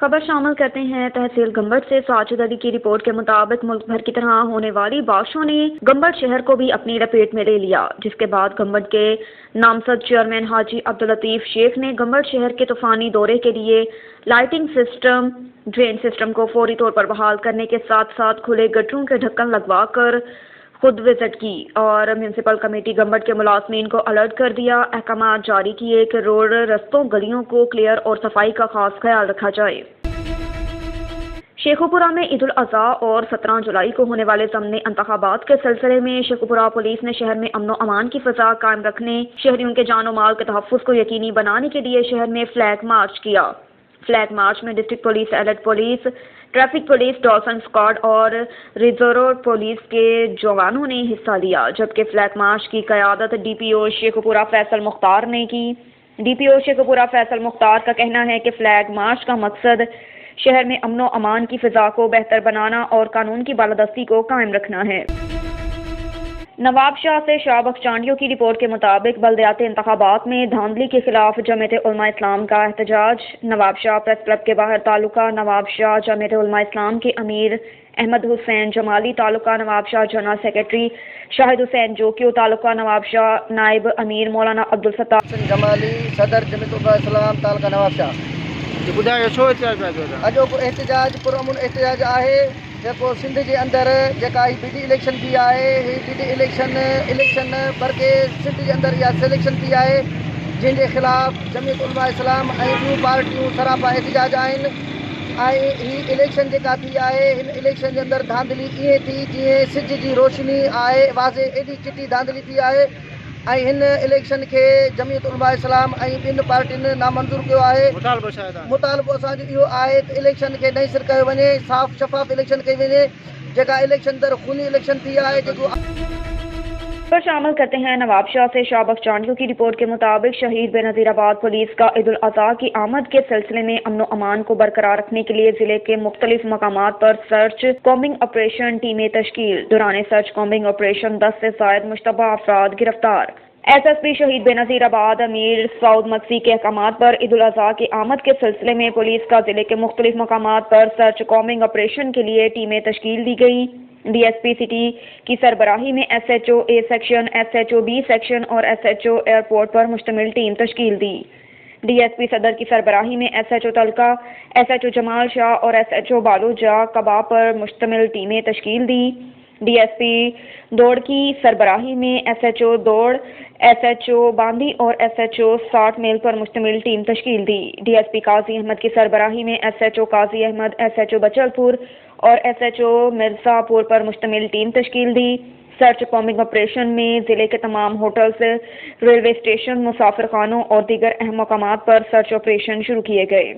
خبر شامل کرتے ہیں تحصیل گمبٹ سے ساجد علی کی رپورٹ کے مطابق ملک بھر کی طرح ہونے والی بارشوں نے گمبٹ شہر کو بھی اپنی لپیٹ میں لے لیا، جس کے بعد گمبٹ کے نامزد چیئرمین حاجی عبداللطیف شیخ نے گمبٹ شہر کے طوفانی دورے کے لیے لائٹنگ سسٹم، ڈرین سسٹم کو فوری طور پر بحال کرنے کے ساتھ ساتھ کھلے گٹروں کے ڈھکن لگوا کر خود وزٹ کی اور میونسپل کمیٹی گمبٹ کے ملازمین کو الرٹ کر دیا، احکامات جاری کیے کہ روڈ، رستوں، گلیوں کو کلیئر اور صفائی کا خاص خیال رکھا جائے۔ شیخوپورہ میں عید الاضحیٰ اور 17 جولائی کو ہونے والے ضمنی انتخابات کے سلسلے میں شیخوپورہ پولیس نے شہر میں امن و امان کی فضا قائم رکھنے، شہریوں کے جان و مال کے تحفظ کو یقینی بنانے کے لیے شہر میں فلیگ مارچ کیا۔ فلیگ مارچ میں district police, Elliot police, traffic police, dolphin squad اور ریزرو پولیس کے جوانوں نے حصہ لیا، جبکہ فلیگ مارچ کی قیادت ڈی پی او شیخوپورہ فیصل مختار نے کی۔ ڈی پی او شیخوپورہ فیصل مختار کا کہنا ہے کہ فلیگ مارچ کا مقصد شہر میں امن و امان کی فضا کو بہتر بنانا اور قانون کی بالادستی کو قائم رکھنا ہے۔ نواب شاہ سے شاہ بخش چانڈیو کی رپورٹ کے مطابق بلدیاتی انتخابات میں دھاندلی کے خلاف جمعیت علماء اسلام کا احتجاج۔ نواب شاہ پریس کلب کے باہر تعلقہ نواب شاہ جمعیت علماء اسلام کے امیر احمد حسین جمالی، تعلقہ نواب شاہ جنرل سیکرٹری شاہد حسین جوکیو، تعلقہ نواب شاہ نائب امیر مولانا عبدالستار جمالی، صدر جمعیت علماء اسلام تعلقہ نواب شاہ۔ اجو کو احتجاج پرامن احتجاج ہے جو سندھ کے اندر جا بی ڈی الیکشن بھی ہے، بی ڈی الیکشن بلکہ سندھ کے اندر یہ سلیکشن بھی ہے، جن کے خلاف جمعیت علماء اسلام اور پارٹیوں سراپا احتجاج الیکشن جا تھی ہے۔ ان الیکشن کے اندر دھاندلی یہ تھی جی سج کی روشنی ہے، واضح ایڈی چٹی دھاندلی تھی ہے۔ ان الیکشن کے جمعیت علماء اسلام بن پارٹین نامنظور کیا ہے۔ مطالبہ یہ ہے کہ الیکشن کے نئی سر کیا وے، صاف شفاف الیکشن کی وے، جگہ الیکشن در خونی الیکشن تھی ہے۔ پر شامل کرتے ہیں نواب شاہ سے شاہ بخش چانڈیو کی رپورٹ کے مطابق شہید بے نظیر آباد پولیس کا عید الاضحیٰ کی آمد کے سلسلے میں امن و امان کو برقرار رکھنے کے لیے ضلع کے مختلف مقامات پر سرچ کومبنگ آپریشن ٹیمیں تشکیل۔ دوران سرچ کومبنگ آپریشن 10 سے زائد مشتبہ افراد گرفتار۔ ایس ایس پی شہید بے نظیر آباد امیر سعود مکسی کے احکامات پر عید الاضحیٰ کی آمد کے سلسلے میں پولیس کا ضلع کے مختلف مقامات پر سرچ کومبنگ آپریشن کے لیے ٹیمیں تشکیل دی گئی۔ ڈی ایس پی سٹی کی سربراہی میں S H O A section, S H O B section اور ایس ایچ او ایئرپورٹ پر مشتمل ٹیم تشکیل دی۔ ڈی ایس پی صدر کی سربراہی میں S H O Talka, S H O Jamal Shah اور ایس ایچ او بالو جا کبا پر مشتمل ٹیمیں تشکیل دی۔ ڈی ایس پی دوڑ کی سربراہی میں ایس ایچ او دوڑ، ایس ایچ او باندی اور ایس ایچ او 60 میل پر مشتمل ٹیم تشکیل دی۔ ڈی ایس پی قاضی احمد کی سربراہی میں ایس ایچ او قاضی احمد، ایس ایچ او بچل پور اور ایس ایچ او مرزا پور پر مشتمل ٹیم تشکیل دی۔ سرچ کومبنگ آپریشن میں ضلع کے تمام ہوٹلز، ریلوے اسٹیشن، مسافر خانوں اور دیگر اہم مقامات پر سرچ آپریشن شروع کیے گئے۔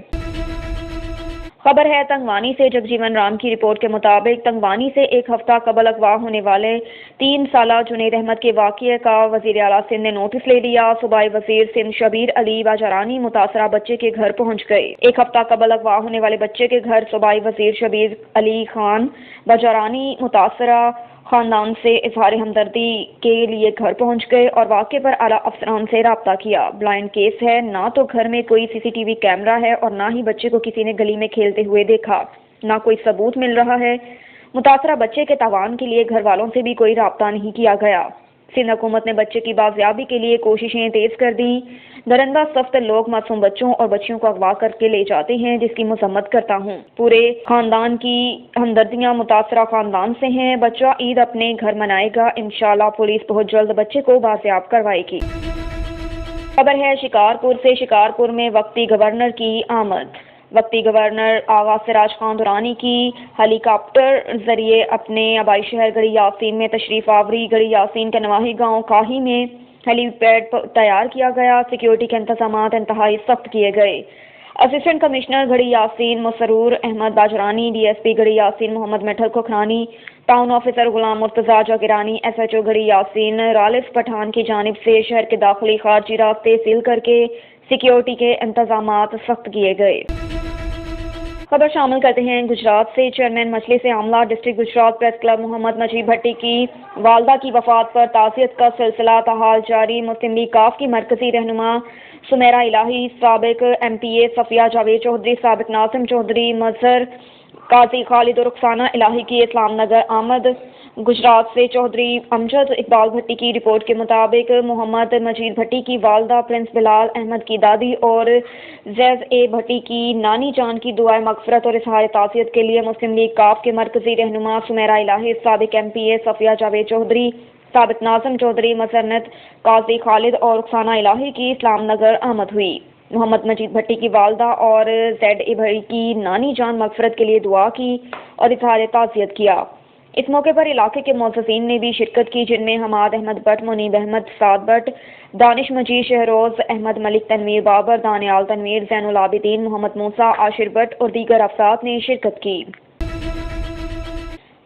خبر ہے تنگوانی سے جگجیون رام کی رپورٹ کے مطابق تنگوانی سے ایک ہفتہ قبل اغوا ہونے والے 3 سالہ جنید احمد کے واقعے کا وزیر اعلیٰ سندھ نے نوٹس لے لیا۔ صوبائی وزیر سندھ شبیر علی باجرانی متاثرہ بچے کے گھر پہنچ گئے۔ ایک ہفتہ قبل اغوا ہونے والے بچے کے گھر صوبائی وزیر شبیر علی خان باجرانی متاثرہ خاندان سے اظہار ہمدردی کے لیے گھر پہنچ گئے اور واقعے پر اعلیٰ افسران سے رابطہ کیا۔ بلائنڈ کیس ہے، نہ تو گھر میں کوئی سی سی ٹی وی کیمرہ ہے اور نہ ہی بچے کو کسی نے گلی میں کھیلتے ہوئے دیکھا، نہ کوئی ثبوت مل رہا ہے۔ متاثرہ بچے کے تاوان کے لیے گھر والوں سے بھی کوئی رابطہ نہیں کیا گیا۔ سندھ حکومت نے بچے کی بازیابی کے لیے کوششیں تیز کر دیں۔ درندہ سخت لوگ معصوم بچوں اور بچیوں کو اغوا کر کے لے جاتے ہیں، جس کی مذمت کرتا ہوں۔ پورے خاندان کی ہمدردیاں متاثرہ خاندان سے ہیں۔ بچہ عید اپنے گھر منائے گا، انشاءاللہ پولیس بہت جلد بچے کو بازیاب کروائے گی۔ خبر ہے شکارپور سے، شکارپور میں وقتی گورنر کی آمد۔ وقتی گورنر آغا سراج خان درانی کی ہیلی کاپٹر ذریعے اپنے آبائی شہر گڑھی یاسین میں تشریف آوری۔ گڑھی یاسین کے نواحی گاؤں کاہی میں ہیلی پیڈ تیار کیا گیا۔ سیکیورٹی کے انتظامات انتہائی سخت کیے گئے۔ اسسٹنٹ کمشنر گڑھی یاسین مسرور احمد باجرانی، ڈی ایس پی گڑھی یاسین محمد مٹھل کھکھرانی، town officer Ghulam Murtaza جاگیرانی، S H او گڑھی یاسین رالف پٹھان کی جانب سے شہر کے داخلی خارجی راستے سیل کر کے سیکیورٹی کے انتظامات سخت کیے گئے۔ خبر شامل کرتے ہیں گجرات سے۔ چیئرمین مجلس عاملہ ڈسٹرکٹ گجرات پریس کلب محمد نجیب بھٹی کی والدہ کی وفات پر تعزیت کا سلسلہ تاحال جاری۔ مسلم لیگ کاف کی مرکزی رہنما سمیرہ الہی، سابق MPA صفیہ جاوید چودھری، سابق ناظم چودھری، مظہر قاضی خالد اور رخسانہ الہی کی اسلام نگر آمد۔ گجرات سے چودھری امجد اقبال بھٹی کی رپورٹ کے مطابق محمد مجید بھٹی کی والدہ پرنس بلال احمد کی دادی اور زیز اے بھٹی کی نانی جان کی دعائے مغفرت اور اظہار تعزیت کے لیے مسلم لیگ کاف کے مرکزی رہنما سمیرہ الہی، سابق MPA صفیہ جاوید چودھری، سابق ناظم چودھری، مظہر قاضی خالد اور رخسانہ الہی کی اسلام نگر آمد ہوئی۔ محمد مجید بھٹی کی والدہ اور زیڈ اے بھٹی کی نانی جان مغفرت کے لیے دعا کی اور اظہار تعزیت کیا۔ اس موقع پر علاقے کے معززین نے بھی شرکت کی، جن میں حماد احمد بٹ، منیب احمد، سعد بٹ، دانش مجید، شہروز احمد، ملک تنویر بابر، دانیال تنویر، زین العابدین، محمد موسیٰ، عاشر بٹ اور دیگر افراد نے شرکت کی۔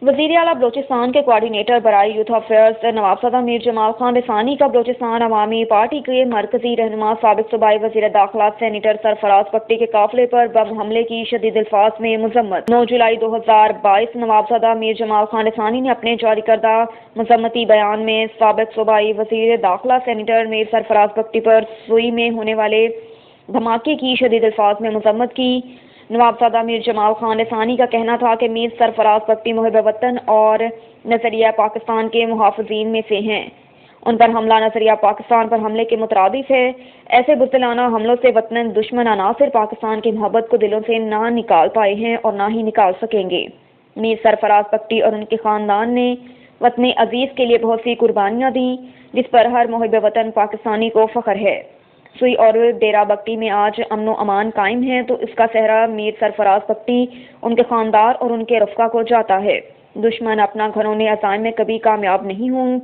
وزیر اعلیٰ بلوچستان کے کوارڈینیٹر برائے یوتھ افیئرز نوابزادہ میر جمال خان رسانی کا بلوچستان عوامی پارٹی کے مرکزی رہنما سابق صوبائی وزیر داخلہ سینیٹر سرفراز بگٹی کے قافلے پر بم حملے کی شدید الفاظ میں مذمت۔ 9 جولائی 2022 نوابزادہ میر جمال خان رسانی نے اپنے جاری کردہ مذمتی بیان میں سابق صوبائی وزیر داخلہ سینیٹر میر سرفراز بگٹی پر سوئی میں ہونے والے دھماکے کی شدید الفاظ میں مذمت کی۔ نوابزادہ میر جمال خان رسانی کا کہنا تھا کہ میر سرفراز بگٹی محب وطن اور نظریہ پاکستان کے محافظین میں سے ہیں۔ ان پر حملہ نظریہ پاکستان پر حملے کے مترادف ہے۔ ایسے بزدلانہ حملوں سے وطن دشمن عناصر پاکستان کی محبت کو دلوں سے نہ نکال پائے ہیں اور نہ ہی نکال سکیں گے۔ میر سرفراز بگٹی اور ان کے خاندان نے وطن عزیز کے لیے بہت سی قربانیاں دیں، جس پر ہر محب وطن پاکستانی کو فخر ہے۔ سوئی اور ڈیرہ بگٹی میں آج امن و امان قائم ہے تو اس کا صحرا میر سرفراز بگٹی، ان کے خاندان اور ان کے رفقا کو جاتا ہے۔ دشمن اپنا گھرونے عزائم میں کبھی کامیاب نہیں ہوں۔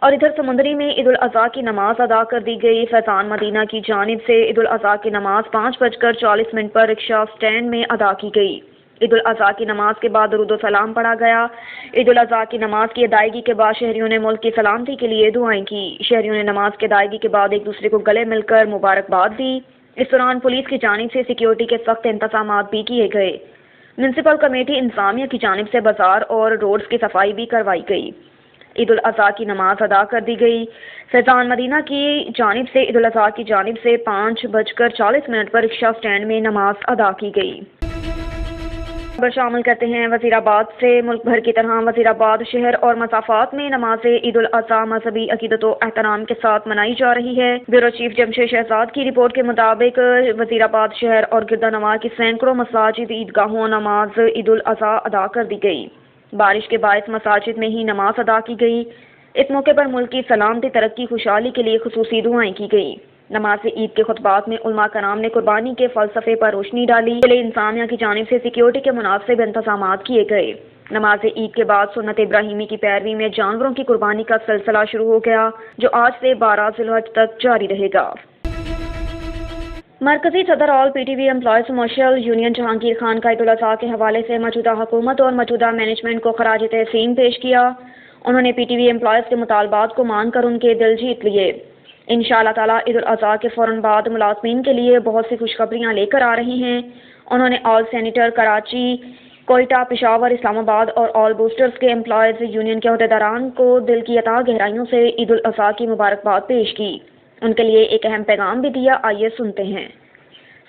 اور ادھر سمندری میں عید الاضحیٰ کی نماز ادا کر دی گئی۔ فیضان مدینہ کی جانب سے عید الاضحیٰ کی نماز 5:40 پر رکشہ سٹینڈ میں ادا کی گئی۔ عید الاضحیٰ کی نماز کے بعد درود و سلام پڑھا گیا۔ عید الاضحیٰ کی نماز کی ادائیگی کے بعد شہریوں نے ملک کی سلامتی کے لیے دعائیں کی۔ شہریوں نے نماز کی ادائیگی کے بعد ایک دوسرے کو گلے مل کر مبارکباد دی۔ اس دوران پولیس کی جانب سے سیکیورٹی کے سخت انتظامات بھی کیے گئے۔ میونسپل کمیٹی انتظامیہ کی جانب سے بازار اور روڈز کی صفائی بھی کروائی گئی۔ عید الاضحیٰ کی نماز ادا کر دی گئی۔ فیضان مدینہ کی جانب سے عید الاضحیٰ کی جانب سے 5:40 پر رکشہ سٹینڈ میں نماز ادا کی گئی۔ خبر شامل کرتے ہیں وزیر آباد سے۔ ملک بھر کی طرح وزیر آباد شہر اور مسافات میں نماز عید الاضحیٰ مذہبی عقیدت و احترام کے ساتھ منائی جا رہی ہے۔ بیورو چیف جمشید شہزاد کی رپورٹ کے مطابق وزیر آباد شہر اور گردہ نواح کی سینکڑوں مساجد عیدگاہوں نماز عید الاضحیٰ ادا کر دی گئی۔ بارش کے باعث مساجد میں ہی نماز ادا کی گئی۔ اس موقع پر ملک کی سلامتی، ترقی، خوشحالی کے لیے خصوصی دعائیں کی گئی۔ نماز عید کے خطبات میں علماء کرام نے قربانی کے فلسفے پر روشنی ڈالی۔ ضلع انتظامیہ کی جانب سے سیکیورٹی کے مناسب انتظامات کیے گئے۔ نماز عید کے بعد سنت ابراہیمی کی پیروی میں جانوروں کی قربانی کا سلسلہ شروع ہو گیا، جو آج سے 12 ذی الحجہ تک جاری رہے گا۔ مرکزی صدر آل PTV employees commercial union Jahangir Khan کا عید الاضحیٰ کے حوالے سے موجودہ حکومت اور موجودہ مینجمنٹ کو خراج تحسین پیش کیا۔ انہوں نے PTV امپلائیز کے مطالبات کو مان کر ان کے دل جیت لیے۔ انشاءاللہ تعالیٰ عید الاضحیٰ کے فوراً بعد ملازمین کے لیے بہت سی خوشخبریاں لے کر آ رہی ہیں۔ انہوں نے آل سینیٹر کراچی، کوئٹہ، پشاور، اسلام آباد اور آل بوسٹرز کے امپلائیز یونین کے عہدیداران کو دل کی عطا گہرائیوں سے عید الاضحیٰ کی مبارکباد پیش کی۔ ان کے لیے ایک اہم پیغام بھی دیا، آئیے سنتے ہیں۔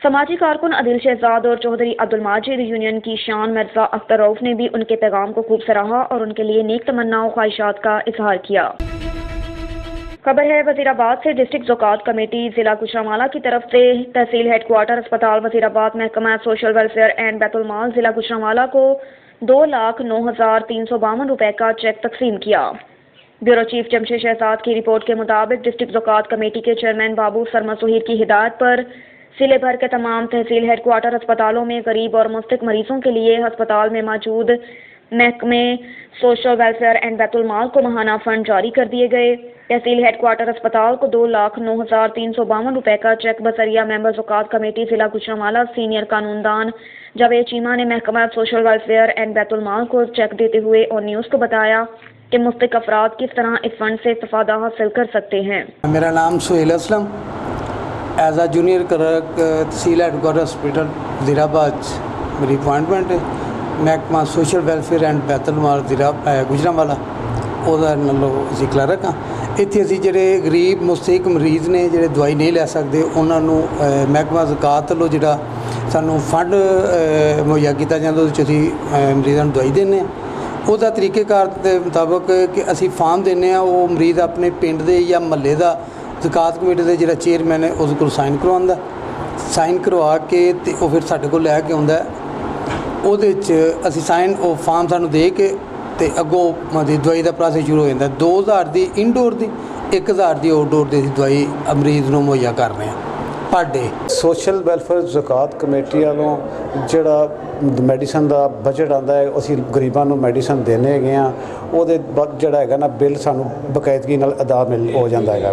سماجی کارکن عادل شہزاد اور چودھری عبدالماجد یونین کی شان مرزا اختر رؤف نے بھی ان کے پیغام کو خوب سراہا اور ان کے لیے نیک تمنا و خواہشات کا اظہار کیا۔ خبر ہے وزیر آباد سے۔ ڈسٹرکٹ زکوٰۃ کمیٹی ضلع گوجرانوالہ کی طرف سے تحصیل ہیڈ کوارٹر اسپتال وزیر آباد محکمہ سوشل ویلفیئر اینڈ بیت المال ضلع گوجرانوالہ کو 2,09,352 روپے کا چیک تقسیم کیا۔ بیورو چیف جمشید شہزاد کی رپورٹ کے مطابق ڈسٹرکٹ زکوٰۃ کمیٹی کے چیئرمین بابو سرمد سہیر کی ہدایت پر ضلع بھر کے تمام تحصیل ہیڈ کوارٹر اسپتالوں میں غریب اور مستحق مریضوں کے لیے ہسپتال میں موجود محکمے سوشل ویلفیئر اینڈ بیت المال کو ماہانہ فنڈ جاری کر دیے گئے۔ تحصیل ہیڈ کوارٹر اسپتال کو 2,09,352 روپے کا چیک بذریعہ ممبر زکوٰۃ کمیٹی ضلع گوجرانوالہ سینئر قانون دان جاوید چیمہ نے محکمہ سوشل ویلفیئر اینڈ بیت المال کو چیک دیتے ہوئے اور نیوز کو بتایا کہ مستحق افراد کس طرح اس فنڈ سے استفادہ حاصل کر سکتے ہیں۔ میرا نام Sohail Aslam, as a junior clerk tehsil headquarter hospital Wazirabad میری اپوائنٹمنٹ ہے۔ محکمہ سوشل ویلفیئر اینڈ بیت المال ضلع گوجرانوالہ وہ کلرک ہاں۔ ਇੱਥੇ ਅਸੀਂ ਜਿਹੜੇ ਗਰੀਬ ਮੁਸਤਹਿਕ ਮਰੀਜ਼ ਨੇ ਜਿਹੜੇ ਦਵਾਈ ਨਹੀਂ ਲੈ ਸਕਦੇ ਉਹਨਾਂ ਨੂੰ ਮਹਿਕਮਾ ਜ਼ਕਾਤ ਵੱਲੋਂ ਜਿਹੜਾ ਸਾਨੂੰ ਫੰਡ ਮੁਹੱਈਆ ਕੀਤਾ ਜਾਂਦਾ, ਉਹਦੇ 'ਚ ਅਸੀਂ ਮਰੀਜ਼ਾਂ ਨੂੰ ਦਵਾਈ ਦਿੰਦੇ ਹਾਂ। ਉਹਦਾ ਤਰੀਕੇਕਾਰ ਦੇ ਮੁਤਾਬਕ ਕਿ ਅਸੀਂ ਫਾਰਮ ਦਿੰਦੇ ਹਾਂ, ਉਹ ਮਰੀਜ਼ ਆਪਣੇ ਪਿੰਡ ਦੇ ਜਾਂ ਮਹੱਲੇ ਦਾ ਜ਼ਕਾਤ ਕਮੇਟੀ ਦੇ ਜਿਹੜਾ ਚੇਅਰਮੈਨ ਹੈ ਉਸ ਕੋਲ ਸਾਈਨ ਕਰਵਾਉਂਦਾ, ਸਾਈਨ ਕਰਵਾ ਕੇ ਅਤੇ ਉਹ ਫਿਰ ਸਾਡੇ ਕੋਲ ਲੈ ਕੇ ਆਉਂਦਾ। ਉਹਦੇ 'ਚ ਅਸੀਂ ਸਾਈਨ ਉਹ ਫਾਰਮ ਸਾਨੂੰ ਦੇ ਕੇ ਅਤੇ ਅੱਗੋਂ ਮਤਲਬ ਦਵਾਈ ਦਾ ਪ੍ਰੋਸੈਸ ਸ਼ੁਰੂ ਹੋ ਜਾਂਦਾ। 2000 ਦੀ ਇਨਡੋਰ ਦੀ, 1000 ਦੀ ਆਊਟਡੋਰ ਦੀ ਅਸੀਂ ਦਵਾਈ ਮਰੀਜ਼ ਨੂੰ ਮੁਹੱਈਆ ਕਰ ਰਹੇ ਹਾਂ ਪਰ ਡੇ। ਸੋਸ਼ਲ ਵੈਲਫੇਅਰ ਜ਼ਕਾਤ ਕਮੇਟੀ ਵੱਲੋਂ ਜਿਹੜਾ ਮੈਡੀਸਨ ਦਾ ਬਜਟ ਆਉਂਦਾ ਹੈ, ਅਸੀਂ ਗਰੀਬਾਂ ਨੂੰ ਮੈਡੀਸਨ ਦੇਣੇ ਹੈਗੇ ਆ, ਉਹਦੇ ਜਿਹੜਾ ਹੈਗਾ ਨਾ ਬਿੱਲ ਸਾਨੂੰ ਬਕਾਇਦਗੀ ਨਾਲ ਅਦਾ ਹੋ ਜਾਂਦਾ ਹੈਗਾ।